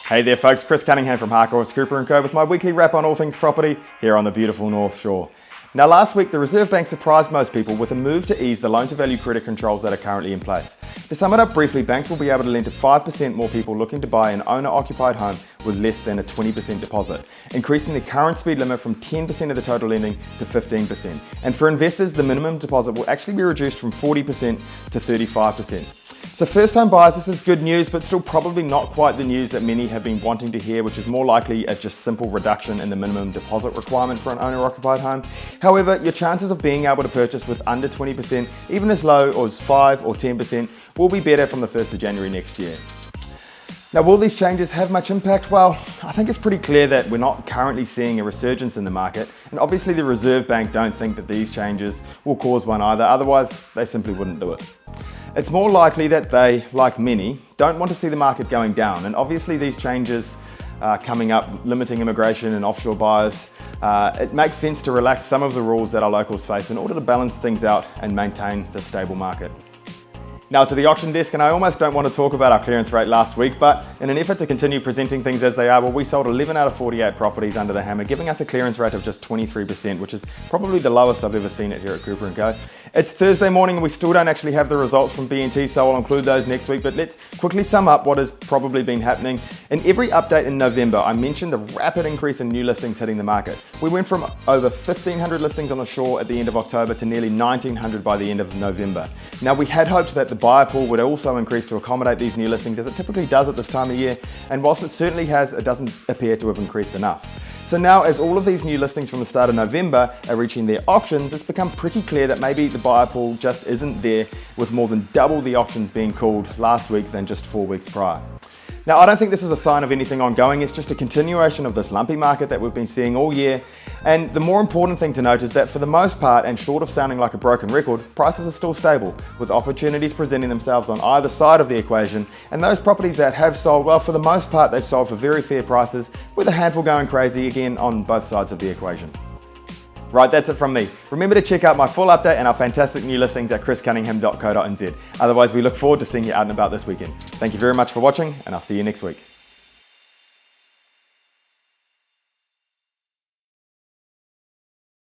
Hey there folks, Kris Cunningham from Harcourts Cooper & Co with my weekly wrap on all things property here on the beautiful North Shore. Now last week the Reserve Bank surprised most people with a move to ease the loan-to-value credit controls that are currently in place. To sum it up briefly, banks will be able to lend to 5% more people looking to buy an owner-occupied home with less than a 20% deposit, increasing the current speed limit from 10% of the total lending to 15%. And for investors, the minimum deposit will actually be reduced from 40% to 35%. So first home buyers, this is good news, but still probably not quite the news that many have been wanting to hear, which is more likely a just simple reduction in the minimum deposit requirement for an owner-occupied home. However, your chances of being able to purchase with under 20%, even as low as 5 or 10%, will be better from the 1st of January next year. Now, will these changes have much impact? Well, I think it's pretty clear that we're not currently seeing a resurgence in the market, and obviously the Reserve Bank don't think that these changes will cause one either, otherwise they simply wouldn't do it. It's more likely that they, like many, don't want to see the market going down, and obviously these changes coming up, limiting immigration and offshore buyers, it makes sense to relax some of the rules that our locals face in order to balance things out and maintain the stable market. Now to the auction desk, and I almost don't want to talk about our clearance rate last week, but in an effort to continue presenting things as they are, well, we sold 11 out of 48 properties under the hammer, giving us a clearance rate of just 23%, which is probably the lowest I've ever seen it here at Cooper & Co. It's Thursday morning and we still don't actually have the results from B&T, so I'll include those next week, but let's quickly sum up what has probably been happening. In every update in November, I mentioned the rapid increase in new listings hitting the market. We went from over 1,500 listings on the shore at the end of October to nearly 1,900 by the end of November. Now, we had hoped that the buyer pool would also increase to accommodate these new listings, as it typically does at this time of year, and whilst it certainly has, it doesn't appear to have increased enough. So now, as all of these new listings from the start of November are reaching their auctions, it's become pretty clear that maybe the buyer pool just isn't there, with more than double the auctions being called last week than just 4 weeks prior. Now, I don't think this is a sign of anything ongoing, it's just a continuation of this lumpy market that we've been seeing all year. And the more important thing to note is that for the most part, and short of sounding like a broken record, prices are still stable, with opportunities presenting themselves on either side of the equation. And those properties that have sold, well, for the most part, they've sold for very fair prices, with a handful going crazy, again, on both sides of the equation. Right, that's it from me. Remember to check out my full update and our fantastic new listings at kriscunningham.co.nz. Otherwise, we look forward to seeing you out and about this weekend. Thank you very much for watching, and I'll see you next week.